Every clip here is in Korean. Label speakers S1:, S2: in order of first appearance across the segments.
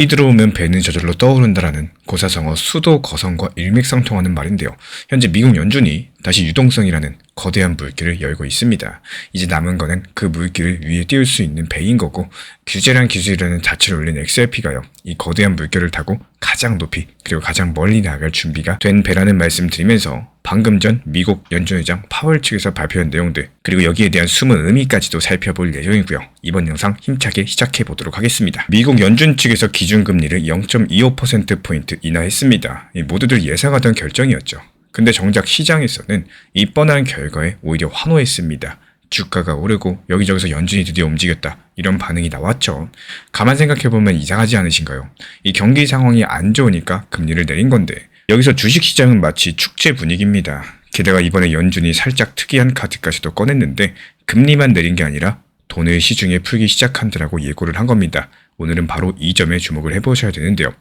S1: 이 들어오면 배는 저절로 떠오른다라는 고사성어 수도 거성과 일맥상통하는 말인데요. 현재 미국 연준이 다시 유동성이라는 거대한 물길을 열고 있습니다. 이제 남은 거는 그 물길을 위에 띄울 수 있는 배인 거고, 규제란 기술이라는 자체를 올린 XRP가요, 이 거대한 물결을 타고 가장 높이 그리고 가장 멀리 나아갈 준비가 된 배라는 말씀 드리면서, 방금 전 미국 연준 의장 파월 측에서 발표한 내용들, 그리고 여기에 대한 숨은 의미까지도 살펴볼 예정이고요. 이번 영상 힘차게 시작해 보도록 하겠습니다. 미국 연준 측에서 기준금리를 0.25%포인트 인하했습니다. 모두들 예상하던 결정이었죠. 근데 정작 시장에서는 이 뻔한 결과에 오히려 환호했습니다. 주가가 오르고 여기저기서 연준이 드디어 움직였다, 이런 반응이 나왔죠. 가만 생각해보면 이상하지 않으신가요? 이 경기 상황이 안 좋으니까 금리를 내린 건데, 여기서 주식시장은 마치 축제 분위기입니다. 게다가 이번에 연준이 살짝 특이한 카드까지도 꺼냈는데, 금리만 내린 게 아니라 돈을 시중에 풀기 시작한다라고 예고를 한 겁니다. 오늘은 바로 이 점에 주목을 해보셔야 되는데요.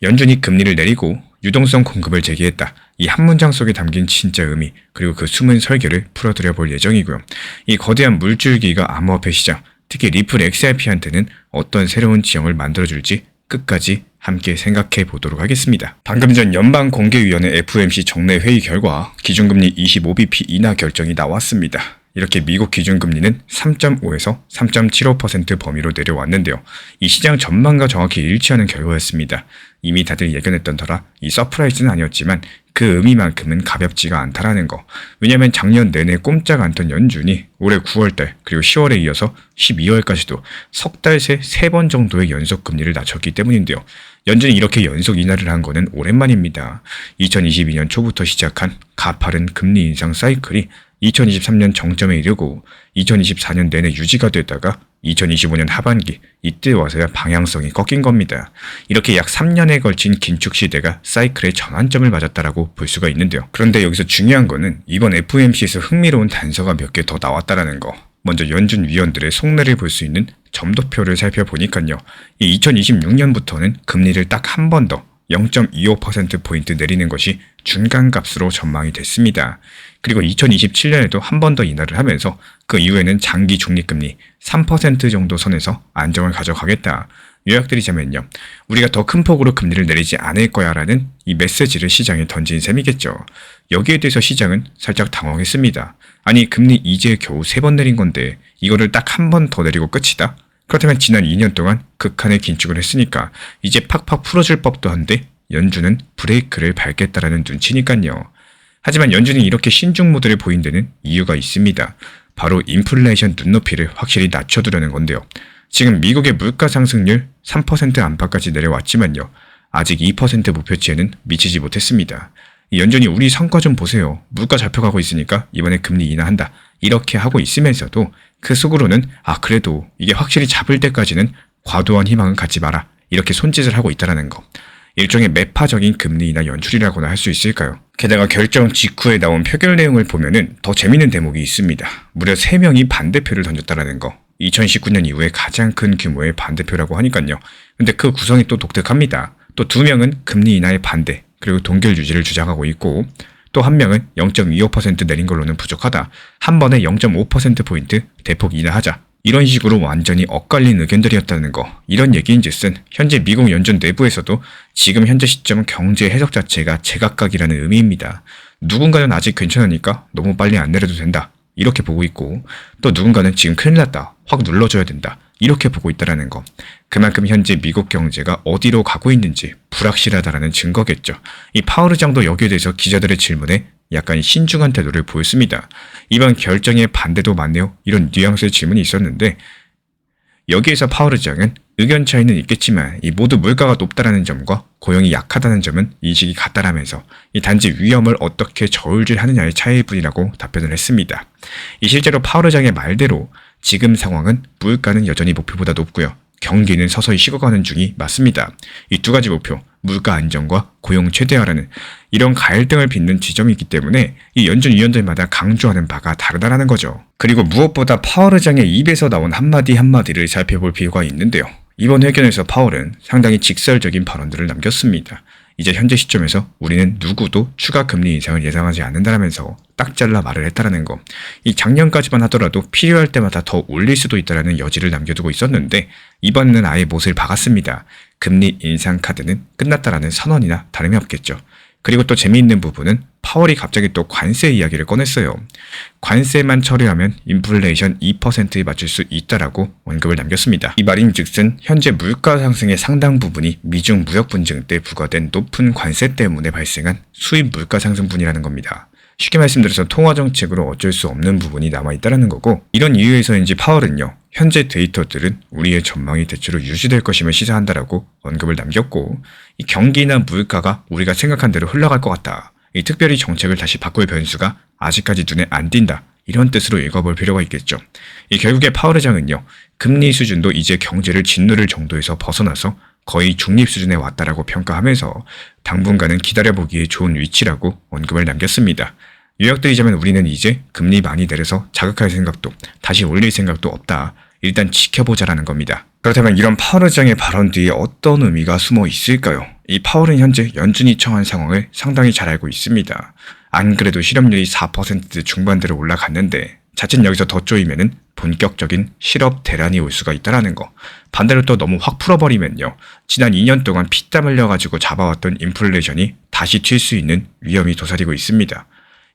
S1: 연준이 금리를 내리고 유동성 공급을 재개했다, 이 한 문장 속에 담긴 진짜 의미, 그리고 그 숨은 설계를 풀어드려 볼 예정이고요. 이 거대한 물줄기가 암호화폐 시장, 특히 리플 XRP한테는 어떤 새로운 지형을 만들어줄지 끝까지 함께 생각해 보도록 하겠습니다. 방금 전 연방공개위원회 FOMC 정례 회의 결과 기준금리 25bp 인하 결정이 나왔습니다. 이렇게 미국 기준금리는 3.5에서 3.75% 범위로 내려왔는데요. 이 시장 전망과 정확히 일치하는 결과였습니다. 이미 다들 예견했던 터라 이 서프라이즈는 아니었지만 그 의미만큼은 가볍지가 않다라는 거. 왜냐면 작년 내내 꼼짝 않던 연준이 올해 9월달 그리고 10월에 이어서 12월까지도 석 달 새 3번 정도의 연속 금리를 낮췄기 때문인데요. 연준이 이렇게 연속 인하를 한 거는 오랜만입니다. 2022년 초부터 시작한 가파른 금리 인상 사이클이 2023년 정점에 이르고 2024년 내내 유지가 됐다가 2025년 하반기, 이때 와서야 방향성이 꺾인 겁니다. 이렇게 약 3년에 걸친 긴축 시대가 사이클의 전환점을 맞았다라고 볼 수가 있는데요. 그런데 여기서 중요한 거는 이번 FOMC에서 흥미로운 단서가 몇 개 더 나왔다라는 거. 먼저 연준 위원들의 속내를 볼 수 있는 점도표를 살펴보니까요. 이 2026년부터는 금리를 딱 한 번 더 0.25%포인트 내리는 것이 중간값으로 전망이 됐습니다. 그리고 2027년에도 한 번 더 인하를 하면서 그 이후에는 장기 중립금리 3% 정도 선에서 안정을 가져가겠다. 요약드리자면요, 우리가 더 큰 폭으로 금리를 내리지 않을 거야 라는 이 메시지를 시장에 던진 셈이겠죠. 여기에 대해서 시장은 살짝 당황했습니다. 아니, 금리 이제 겨우 3번 내린 건데 이거를 딱 한 번 더 내리고 끝이다? 그렇다면 지난 2년 동안 극한의 긴축을 했으니까 이제 팍팍 풀어줄 법도 한데 연준은 브레이크를 밟겠다라는 눈치니까요. 하지만 연준이 이렇게 신중 모드를 보인 데는 이유가 있습니다. 바로 인플레이션 눈높이를 확실히 낮춰두려는 건데요. 지금 미국의 물가 상승률 3% 안팎까지 내려왔지만요, 아직 2% 목표치에는 미치지 못했습니다. 연준이 우리 성과 좀 보세요, 물가 잡혀가고 있으니까 이번에 금리 인하한다, 이렇게 하고 있으면서도 그 속으로는 그래도 이게 확실히 잡을 때까지는 과도한 희망은 갖지 마라, 이렇게 손짓을 하고 있다는 거. 일종의 매파적인 금리 인하 연출이라고나 할 수 있을까요? 게다가 결정 직후에 나온 표결 내용을 보면은 더 재밌는 대목이 있습니다. 무려 3명이 반대표를 던졌다는 거. 2019년 이후에 가장 큰 규모의 반대표라고 하니까요. 근데 그 구성이 또 독특합니다. 또 2명은 금리 인하에 반대, 그리고 동결 유지를 주장하고 있고, 또 1명은 0.25% 내린 걸로는 부족하다, 한 번에 0.5%포인트 대폭 인하하자, 이런 식으로 완전히 엇갈린 의견들이었다는 거. 이런 얘기인즉슨 현재 미국 연준 내부에서도 지금 현재 시점 경제 해석 자체가 제각각이라는 의미입니다. 누군가는 아직 괜찮으니까 너무 빨리 안 내려도 된다, 이렇게 보고 있고, 또 누군가는 지금 큰일 났다, 확 눌러줘야 된다, 이렇게 보고 있다는 거. 그만큼 현재 미국 경제가 어디로 가고 있는지 불확실하다라는 증거겠죠. 이 파월 의장도 여기에 대해서 기자들의 질문에 약간 신중한 태도를 보였습니다. 이번 결정에 반대도 많네요, 이런 뉘앙스의 질문이 있었는데, 여기에서 파월 의장은 의견 차이는 있겠지만 이 모두 물가가 높다라는 점과 고용이 약하다는 점은 인식이 같다라면서 이 단지 위험을 어떻게 저울질하느냐의 차이일 뿐이라고 답변을 했습니다. 이 실제로 파월 의장의 말대로 지금 상황은 물가는 여전히 목표보다 높고요, 경기는 서서히 식어가는 중이 맞습니다. 이 두 가지 목표, 물가 안정과 고용 최대화라는 이런 갈등을 빚는 지점이 있기 때문에 이 연준 위원들마다 강조하는 바가 다르다라는 거죠. 그리고 무엇보다 파월 의장의 입에서 나온 한마디 한마디를 살펴볼 필요가 있는데요. 이번 회견에서 파월은 상당히 직설적인 발언들을 남겼습니다. 이제 현재 시점에서 우리는 누구도 추가 금리 인상을 예상하지 않는다라면서 딱 잘라 말을 했다라는 거. 이 작년까지만 하더라도 필요할 때마다 더 올릴 수도 있다라는 여지를 남겨두고 있었는데 이번에는 아예 못을 박았습니다. 금리 인상 카드는 끝났다라는 선언이나 다름이 없겠죠. 그리고 또 재미있는 부분은 파월이 갑자기 또 관세 이야기를 꺼냈어요. 관세만 처리하면 인플레이션 2%에 맞출 수 있다라고 언급을 남겼습니다. 이 말인즉슨 현재 물가 상승의 상당 부분이 미중 무역 분쟁 때 부과된 높은 관세 때문에 발생한 수입 물가 상승분이라는 겁니다. 쉽게 말씀드려서 통화 정책으로 어쩔 수 없는 부분이 남아있다는 거고, 이런 이유에서인지 파월은요, 현재 데이터들은 우리의 전망이 대체로 유지될 것임을 시사한다라고 언급을 남겼고, 이 경기나 물가가 우리가 생각한 대로 흘러갈 것 같다. 이 특별히 정책을 다시 바꿀 변수가 아직까지 눈에 안 띈다. 이런 뜻으로 읽어볼 필요가 있겠죠. 이 결국에 파월 의장은요, 금리 수준도 이제 경제를 짓누를 정도에서 벗어나서 거의 중립 수준에 왔다라고 평가하면서 당분간은 기다려보기에 좋은 위치라고 언급을 남겼습니다. 요약드리자면 우리는 이제 금리 많이 내려서 자극할 생각도 다시 올릴 생각도 없다. 일단 지켜보자라는 겁니다. 그렇다면 이런 파월 의장의 발언 뒤에 어떤 의미가 숨어 있을까요? 이 파월은 현재 연준이 처한 상황을 상당히 잘 알고 있습니다. 안 그래도 실업률이 4% 중반대로 올라갔는데 자칫 여기서 더 쪼이면은 본격적인 실업 대란이 올 수가 있다라는 거. 반대로 또 너무 확 풀어버리면요, 지난 2년 동안 피땀 흘려가지고 잡아왔던 인플레이션이 다시 튈 수 있는 위험이 도사리고 있습니다.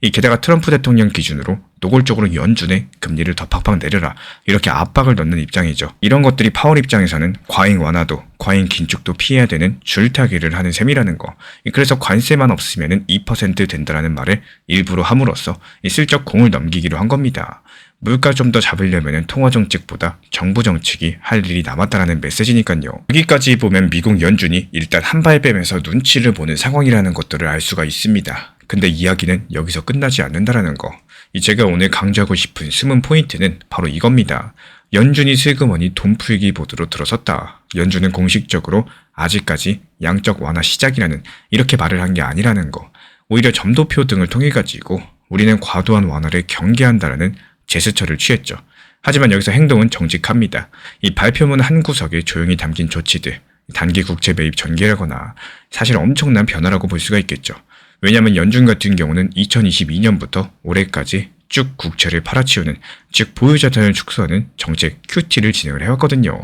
S1: 이 게다가 트럼프 대통령 기준으로 노골적으로 연준에 금리를 더 팍팍 내려라, 이렇게 압박을 넣는 입장이죠. 이런 것들이 파월 입장에서는 과잉 완화도, 과잉 긴축도 피해야 되는 줄타기를 하는 셈이라는 거. 그래서 관세만 없으면 2% 된다라는 말을 일부러 함으로써 슬쩍 공을 넘기기로 한 겁니다. 물가 좀 더 잡으려면 통화 정책보다 정부 정책이 할 일이 남았다라는 메시지니까요. 여기까지 보면 미국 연준이 일단 한 발 빼면서 눈치를 보는 상황이라는 것들을 알 수가 있습니다. 근데 이야기는 여기서 끝나지 않는다라는 거. 제가 오늘 강조하고 싶은 숨은 포인트는 바로 이겁니다. 연준이 슬그머니 돈 풀기 모드로 들어섰다. 연준은 공식적으로 아직까지 양적 완화 시작이라는 이렇게 말을 한 게 아니라는 거. 오히려 점도표 등을 통해 가지고 우리는 과도한 완화를 경계한다라는 제스처를 취했죠. 하지만 여기서 행동은 정직합니다. 이 발표문 한 구석에 조용히 담긴 조치들, 단기 국채 매입 전개라거나 사실 엄청난 변화라고 볼 수가 있겠죠. 왜냐하면 연준 같은 경우는 2022년부터 올해까지 쭉 국채를 팔아치우는, 즉 보유자산을 축소하는 정책 QT를 진행을 해왔거든요.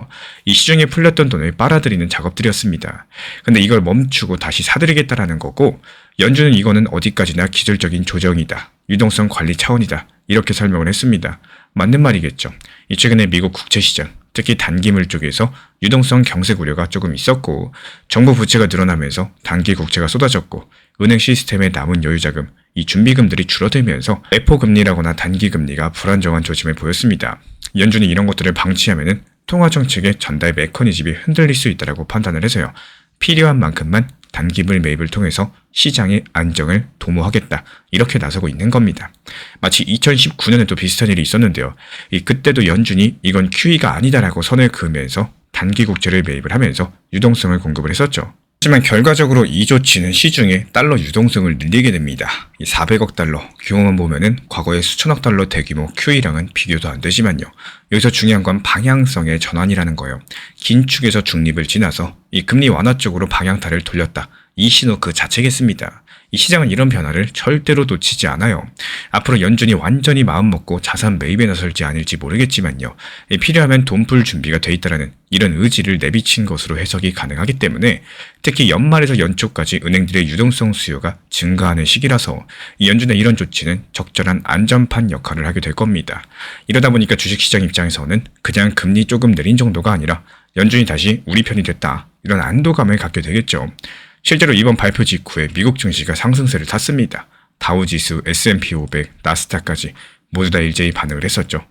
S1: 이 시중에 풀렸던 돈을 빨아들이는 작업들이었습니다. 근데 이걸 멈추고 다시 사들이겠다라는 거고, 연준은 이거는 어디까지나 기술적인 조정이다, 유동성 관리 차원이다, 이렇게 설명을 했습니다. 맞는 말이겠죠. 최근에 미국 국채시장, 특히 단기물 쪽에서 유동성 경색 우려가 조금 있었고, 정부 부채가 늘어나면서 단기 국채가 쏟아졌고, 은행 시스템에 남은 여유자금, 이 준비금들이 줄어들면서 레포 금리라거나 단기 금리가 불안정한 조짐을 보였습니다. 연준이 이런 것들을 방치하면은 통화 정책의 전달 메커니즘이 흔들릴 수 있다고 판단을 해서요, 필요한 만큼만 단기물 매입을 통해서 시장의 안정을 도모하겠다, 이렇게 나서고 있는 겁니다. 마치 2019년에도 비슷한 일이 있었는데요. 그때도 연준이 이건 QE가 아니다라고 선을 그으면서 단기 국채를 매입을 하면서 유동성을 공급을 했었죠. 하지만 결과적으로 이 조치는 시중에 달러 유동성을 늘리게 됩니다. 400억 달러, 규모만 보면은 과거의 수천억 달러 대규모 QE랑은 비교도 안 되지만요. 여기서 중요한 건 방향성의 전환이라는 거예요. 긴축에서 중립을 지나서 이 금리 완화 쪽으로 방향타를 돌렸다. 이 신호 그 자체겠습니다. 이 시장은 이런 변화를 절대로 놓치지 않아요. 앞으로 연준이 완전히 마음먹고 자산 매입에 나설지 아닐지 모르겠지만요, 필요하면 돈 풀 준비가 돼 있다라는 이런 의지를 내비친 것으로 해석이 가능하기 때문에, 특히 연말에서 연초까지 은행들의 유동성 수요가 증가하는 시기라서 이 연준의 이런 조치는 적절한 안전판 역할을 하게 될 겁니다. 이러다 보니까 주식시장 입장에서는 그냥 금리 조금 내린 정도가 아니라 연준이 다시 우리 편이 됐다, 이런 안도감을 갖게 되겠죠. 실제로 이번 발표 직후에 미국 증시가 상승세를 탔습니다. 다우지수, S&P 500, 나스닥까지 모두 다 일제히 반응을 했었죠.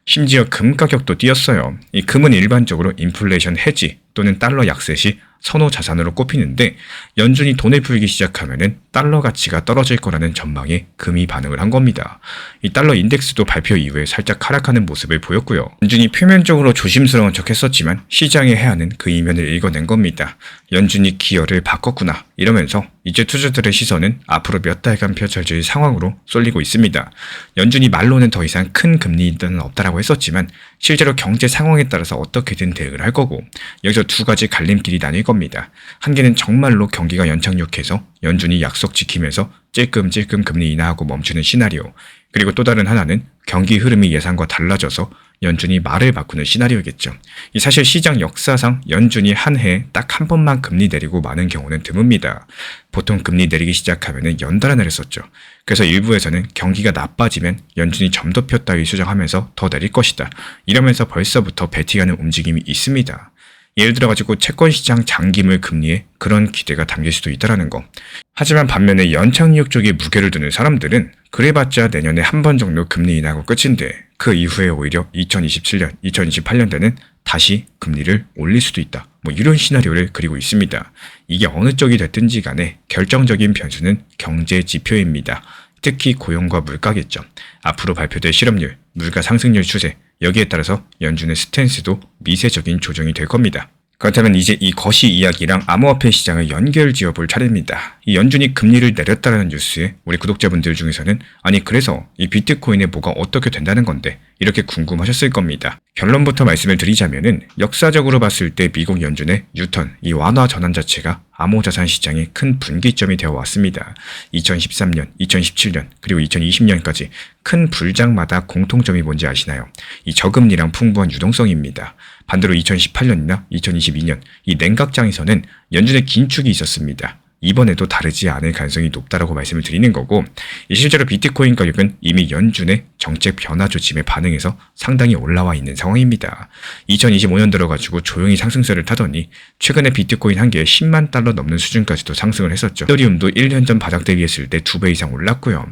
S1: 심지어 금 가격도 뛰었어요. 이 금은 일반적으로 인플레이션 해지 또는 달러 약세 시 선호 자산으로 꼽히는데, 연준이 돈을 풀기 시작하면은 달러 가치가 떨어질 거라는 전망에 금이 반응을 한 겁니다. 이 달러 인덱스도 발표 이후에 살짝 하락하는 모습을 보였고요. 연준이 표면적으로 조심스러운 척 했었지만 시장의 해안은 그 이면을 읽어낸 겁니다. 연준이 기여를 바꿨구나, 이러면서 이제 투자들의 시선은 앞으로 몇 달간 펼쳐질 상황으로 쏠리고 있습니다. 연준이 말로는 더 이상 큰 금리 인하는 없다라고 했었지만 실제로 경제 상황에 따라서 어떻게든 대응을 할 거고, 여기서 두 가지 갈림길이 나뉠 겁니다. 겁니다. 한 개는 정말로 경기가 연착륙해서 연준이 약속 지키면서 찔끔찔끔 금리 인하하고 멈추는 시나리오. 그리고 또 다른 하나는 경기 흐름이 예상과 달라져서 연준이 말을 바꾸는 시나리오겠죠. 사실 시장 역사상 연준이 한 해에 딱 한 번만 금리 내리고 마는 경우는 드뭅니다. 보통 금리 내리기 시작하면 연달아 내렸었죠. 그래서 일부에서는 경기가 나빠지면 연준이 점도표 따위 수정하면서 더 내릴 것이다. 이러면서 벌써부터 베팅하는 움직임이 있습니다. 예를 들어가지고 채권시장 장기물 금리에 그런 기대가 담길 수도 있다는 거. 하지만 반면에 연착륙 쪽에 무게를 두는 사람들은 그래봤자 내년에 한 번 정도 금리 인하고 끝인데 그 이후에 오히려 2027년, 2028년대는 다시 금리를 올릴 수도 있다. 이런 시나리오를 그리고 있습니다. 이게 어느 쪽이 됐든지 간에 결정적인 변수는 경제 지표입니다. 특히 고용과 물가겠죠. 앞으로 발표될 실업률, 물가 상승률 추세, 여기에 따라서 연준의 스탠스도 미세적인 조정이 될 겁니다. 그렇다면 이제 이 거시 이야기랑 암호화폐 시장을 연결 지어볼 차례입니다. 이 연준이 금리를 내렸다는 뉴스에 우리 구독자분들 중에서는 아니 그래서 이 비트코인에 뭐가 어떻게 된다는 건데 이렇게 궁금하셨을 겁니다. 결론부터 말씀을 드리자면은 역사적으로 봤을 때 미국 연준의 뉴턴, 이 완화 전환 자체가 암호자산 시장의 큰 분기점이 되어 왔습니다. 2013년, 2017년, 그리고 2020년까지 큰 불장마다 공통점이 뭔지 아시나요? 이 저금리랑 풍부한 유동성입니다. 반대로 2018년이나 2022년 이 냉각장에서는 연준의 긴축이 있었습니다. 이번에도 다르지 않을 가능성이 높다라고 말씀을 드리는 거고, 실제로 비트코인 가격은 이미 연준의 정책 변화 조짐에 반응해서 상당히 올라와 있는 상황입니다. 2025년 들어가지고 조용히 상승세를 타더니 최근에 비트코인 한 개에 10만 달러 넘는 수준까지도 상승을 했었죠. 이더리움도 1년 전 바닥 대비했을 때 2배 이상 올랐고요.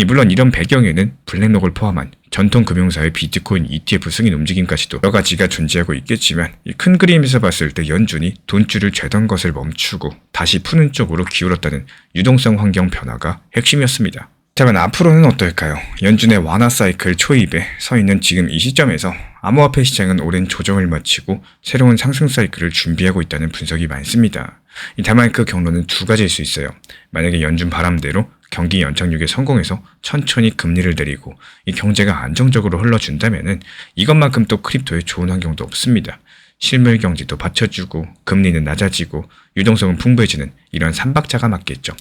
S1: 물론 이런 배경에는 블랙록을 포함한 전통 금융사의 비트코인 ETF 승인 움직임까지도 여러 가지가 존재하고 있겠지만 이 큰 그림에서 봤을 때 연준이 돈줄을 죄던 것을 멈추고 다시 푸는 쪽으로 기울었다는 유동성 환경 변화가 핵심이었습니다. 다만 앞으로는 어떨까요? 연준의 완화 사이클 초입에 서 있는 지금 이 시점에서 암호화폐 시장은 오랜 조정을 마치고 새로운 상승 사이클을 준비하고 있다는 분석이 많습니다. 다만 그 경로는 두 가지일 수 있어요. 만약에 연준 바람대로 경기 연착륙에 성공해서 천천히 금리를 내리고 이 경제가 안정적으로 흘러준다면은 이것만큼 또 크립토에 좋은 환경도 없습니다. 실물 경제도 받쳐주고 금리는 낮아지고 유동성은 풍부해지는 이런 삼박자가 맞겠죠.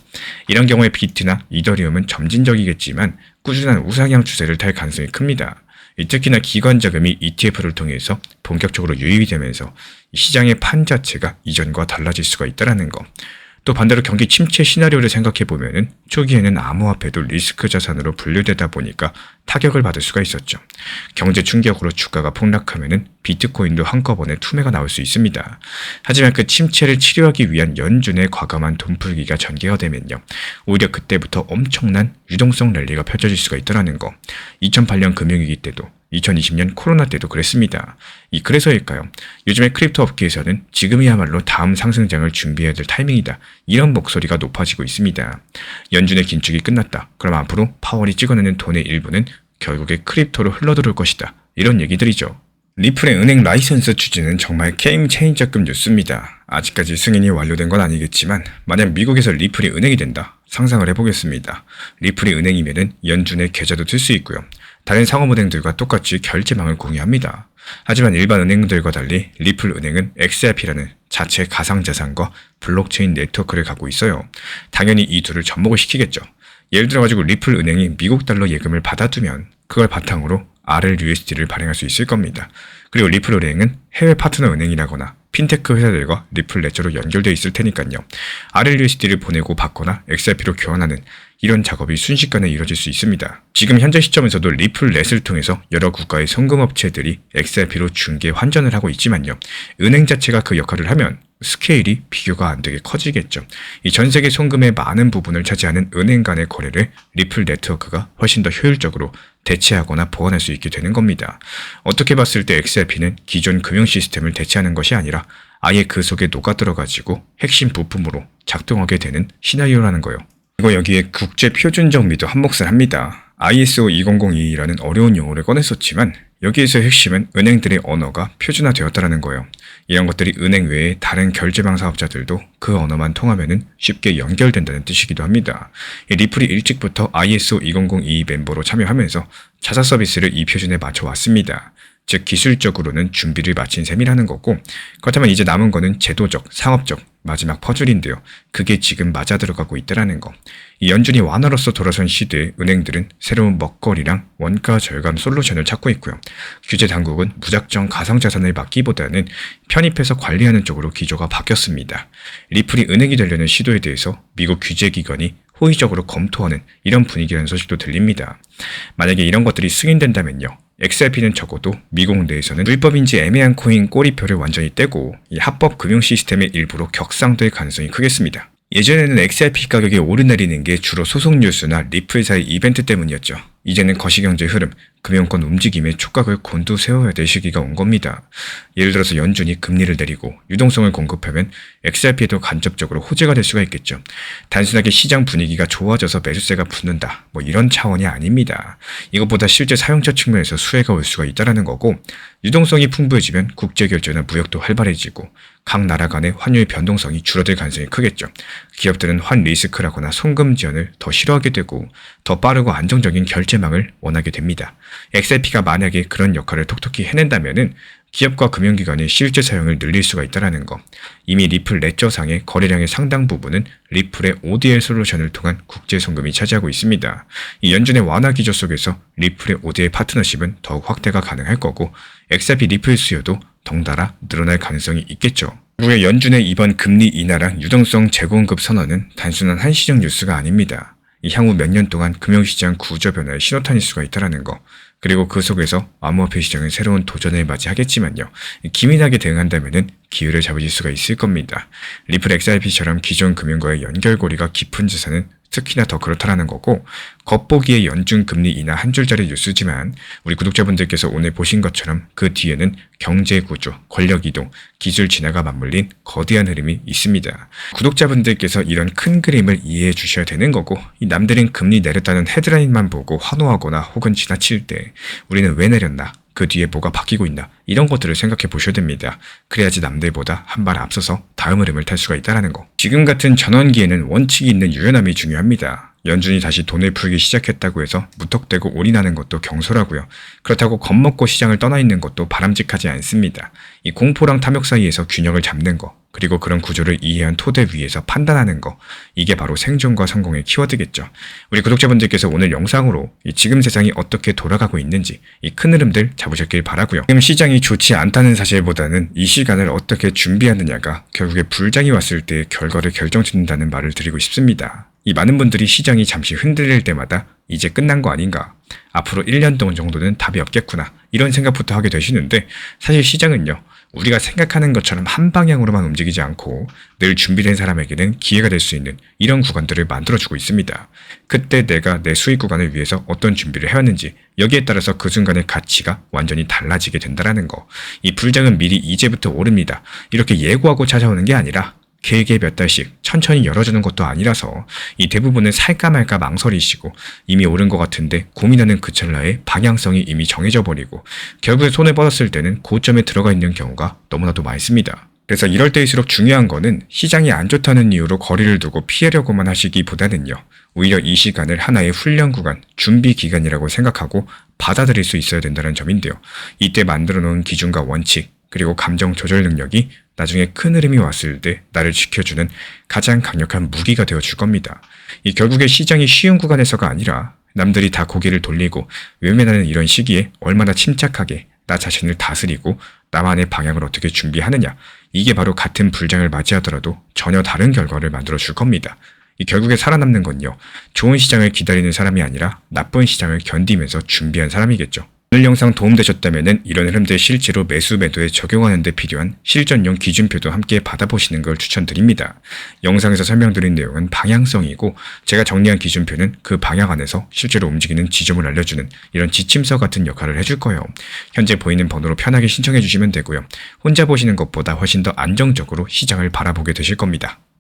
S1: 이런 경우에 비트나 이더리움은 점진적이겠지만 꾸준한 우상향 추세를 탈 가능성이 큽니다. 특히나 기관 자금이 ETF를 통해서 본격적으로 유입이 되면서 시장의 판 자체가 이전과 달라질 수가 있다는 거. 또 반대로 경기 침체 시나리오를 생각해보면 초기에는 암호화폐도 리스크 자산으로 분류되다 보니까 타격을 받을 수가 있었죠. 경제 충격으로 주가가 폭락하면 비트코인도 한꺼번에 투매가 나올 수 있습니다. 하지만 그 침체를 치료하기 위한 연준의 과감한 돈풀기가 전개가 되면요. 오히려 그때부터 엄청난 유동성 랠리가 펼쳐질 수가 있다는 거. 2008년 금융위기 때도 2020년 코로나 때도 그랬습니다. 그래서일까요? 요즘에 크립토 업계에서는 지금이야말로 다음 상승장을 준비해야 될 타이밍이다. 이런 목소리가 높아지고 있습니다. 연준의 긴축이 끝났다. 그럼 앞으로 파월이 찍어내는 돈의 일부는 결국에 크립토로 흘러들어올 것이다. 이런 얘기들이죠. 리플의 은행 라이선스 추진은 정말 게임 체인저급 뉴스입니다. 아직까지 승인이 완료된 건 아니겠지만 만약 미국에서 리플이 은행이 된다. 상상을 해보겠습니다. 리플이 은행이면 연준의 계좌도 들 수 있고요. 다른 상업은행들과 똑같이 결제망을 공유합니다. 하지만 일반 은행들과 달리 리플 은행은 XRP라는 자체 가상자산과 블록체인 네트워크를 갖고 있어요. 당연히 이 둘을 접목을 시키겠죠. 예를 들어가지고 리플 은행이 미국 달러 예금을 받아두면 그걸 바탕으로 RLUSD를 발행할 수 있을 겁니다. 그리고 리플 은행은 해외 파트너 은행이라거나 핀테크 회사들과 리플 레저로 연결되어 있을 테니까요. RLUSD를 보내고 받거나 XRP로 교환하는 이런 작업이 순식간에 이루어질 수 있습니다. 지금 현재 시점에서도 리플렛을 통해서 여러 국가의 송금업체들이 XRP로 중개 환전을 하고 있지만요. 은행 자체가 그 역할을 하면 스케일이 비교가 안 되게 커지겠죠. 이 전 세계 송금의 많은 부분을 차지하는 은행 간의 거래를 리플 네트워크가 훨씬 더 효율적으로 대체하거나 보완할 수 있게 되는 겁니다. 어떻게 봤을 때 XRP는 기존 금융 시스템을 대체하는 것이 아니라 아예 그 속에 녹아들어가지고 핵심 부품으로 작동하게 되는 시나리오라는 거예요. 그리고 여기에 국제 표준 정비도 한몫을 합니다. ISO 20022라는 어려운 용어를 꺼냈었지만 여기에서 핵심은 은행들의 언어가 표준화되었다는 거예요. 이런 것들이 은행 외에 다른 결제망 사업자들도 그 언어만 통하면 쉽게 연결된다는 뜻이기도 합니다. 리플이 일찍부터 ISO 20022 멤버로 참여하면서 자사 서비스를 이 표준에 맞춰왔습니다. 즉 기술적으로는 준비를 마친 셈이라는 거고, 그렇다면 이제 남은 거는 제도적, 상업적, 마지막 퍼즐인데요. 그게 지금 맞아들어가고 있다라는 거. 이 연준이 완화로서 돌아선 시대에 은행들은 새로운 먹거리랑 원가 절감 솔루션을 찾고 있고요. 규제 당국은 무작정 가상자산을 막기보다는 편입해서 관리하는 쪽으로 기조가 바뀌었습니다. 리플이 은행이 되려는 시도에 대해서 미국 규제기관이 호의적으로 검토하는 이런 분위기라는 소식도 들립니다. 만약에 이런 것들이 승인된다면요. XRP는 적어도 미국 내에서는 불법인지 애매한 코인 꼬리표를 완전히 떼고 이 합법 금융 시스템의 일부로 격상될 가능성이 크겠습니다. 예전에는 XRP 가격이 오르내리는 게 주로 소속 뉴스나 리플사의 이벤트 때문이었죠. 이제는 거시경제 흐름, 금융권 움직임에 촉각을 곤두세워야 될 시기가 온 겁니다. 예를 들어서 연준이 금리를 내리고 유동성을 공급하면 XRP에도 간접적으로 호재가 될 수가 있겠죠. 단순하게 시장 분위기가 좋아져서 매수세가 붙는다, 이런 차원이 아닙니다. 이것보다 실제 사용자 측면에서 수혜가 올 수가 있다는 거고, 유동성이 풍부해지면 국제결제나 무역도 활발해지고 각 나라 간의 환율 변동성이 줄어들 가능성이 크겠죠. 기업들은 환 리스크라거나 송금 지연을 더 싫어하게 되고 더 빠르고 안정적인 결제망을 원하게 됩니다. XRP가 만약에 그런 역할을 톡톡히 해낸다면은 기업과 금융기관의 실제 사용을 늘릴 수가 있다는 거. 이미 리플 레저상의 거래량의 상당 부분은 리플의 ODL 솔루션을 통한 국제 송금이 차지하고 있습니다. 이 연준의 완화 기조 속에서 리플의 ODL 파트너십은 더욱 확대가 가능할 거고, XRP 리플 수요도 덩달아 늘어날 가능성이 있겠죠. 결국에 연준의 이번 금리 인하랑 유동성 재공급 선언은 단순한 한시적 뉴스가 아닙니다. 향후 몇 년 동안 금융시장 구조 변화의 신호탄일 수가 있다는 거. 그리고 그 속에서 암호화폐 시장은 새로운 도전을 맞이하겠지만요. 기민하게 대응한다면 기회를 잡으실 수가 있을 겁니다. 리플 XRP처럼 기존 금융과의 연결고리가 깊은 자산은 특히나 더 그렇다라는 거고, 겉보기에 연준 금리 인하 한 줄짜리 뉴스지만 우리 구독자분들께서 오늘 보신 것처럼 그 뒤에는 경제 구조, 권력 이동, 기술 진화가 맞물린 거대한 흐름이 있습니다. 구독자분들께서 이런 큰 그림을 이해해 주셔야 되는 거고, 이 남들은 금리 내렸다는 헤드라인만 보고 환호하거나 혹은 지나칠 때 우리는 왜 내렸나? 그 뒤에 뭐가 바뀌고 있나? 이런 것들을 생각해 보셔야 됩니다. 그래야지 남들보다 한 발 앞서서 다음 흐름을 탈 수가 있다는 거. 지금 같은 전환기에는 원칙이 있는 유연함이 중요합니다. 연준이 다시 돈을 풀기 시작했다고 해서 무턱대고 올인하는 것도 경솔하고요. 그렇다고 겁먹고 시장을 떠나 있는 것도 바람직하지 않습니다. 이 공포랑 탐욕 사이에서 균형을 잡는 거, 그리고 그런 구조를 이해한 토대 위에서 판단하는 거, 이게 바로 생존과 성공의 키워드겠죠. 우리 구독자분들께서 오늘 영상으로 지금 세상이 어떻게 돌아가고 있는지 이 큰 흐름들 잡으셨길 바라고요. 지금 시장이 좋지 않다는 사실보다는 이 시간을 어떻게 준비하느냐가 결국에 불장이 왔을 때 결과를 결정짓는다는 말을 드리고 싶습니다. 이 많은 분들이 시장이 잠시 흔들릴 때마다 이제 끝난 거 아닌가, 앞으로 1년 동안 정도는 답이 없겠구나, 이런 생각부터 하게 되시는데, 사실 시장은요, 우리가 생각하는 것처럼 한 방향으로만 움직이지 않고 늘 준비된 사람에게는 기회가 될 수 있는 이런 구간들을 만들어주고 있습니다. 그때 내가 내 수익 구간을 위해서 어떤 준비를 해왔는지, 여기에 따라서 그 순간의 가치가 완전히 달라지게 된다는 거. 이 불장은 미리 이제부터 오릅니다. 이렇게 예고하고 찾아오는 게 아니라 길게 몇 달씩 천천히 열어주는 것도 아니라서 이 대부분은 살까 말까 망설이시고 이미 오른 것 같은데 고민하는 그 찰나에 방향성이 이미 정해져 버리고 결국에 손을 뻗었을 때는 고점에 들어가 있는 경우가 너무나도 많습니다. 그래서 이럴 때일수록 중요한 거는 시장이 안 좋다는 이유로 거리를 두고 피하려고만 하시기보다는요. 오히려 이 시간을 하나의 훈련 구간, 준비 기간이라고 생각하고 받아들일 수 있어야 된다는 점인데요. 이때 만들어 놓은 기준과 원칙, 그리고 감정 조절 능력이 나중에 큰 흐름이 왔을 때 나를 지켜주는 가장 강력한 무기가 되어줄 겁니다. 이 결국에 시장이 쉬운 구간에서가 아니라 남들이 다 고개를 돌리고 외면하는 이런 시기에 얼마나 침착하게 나 자신을 다스리고 나만의 방향을 어떻게 준비하느냐, 이게 바로 같은 불장을 맞이하더라도 전혀 다른 결과를 만들어 줄 겁니다. 이 결국에 살아남는 건요, 좋은 시장을 기다리는 사람이 아니라 나쁜 시장을 견디면서 준비한 사람이겠죠. 오늘 영상 도움되셨다면 이런 흐름들 실제로 매수 매도에 적용하는 데 필요한 실전용 기준표도 함께 받아보시는 걸 추천드립니다. 영상에서 설명드린 내용은 방향성이고 제가 정리한 기준표는 그 방향 안에서 실제로 움직이는 지점을 알려주는 이런 지침서 같은 역할을 해줄 거예요. 현재 보이는 번호로 편하게 신청해 주시면 되고요. 혼자 보시는 것보다 훨씬 더 안정적으로 시장을 바라보게 되실 겁니다.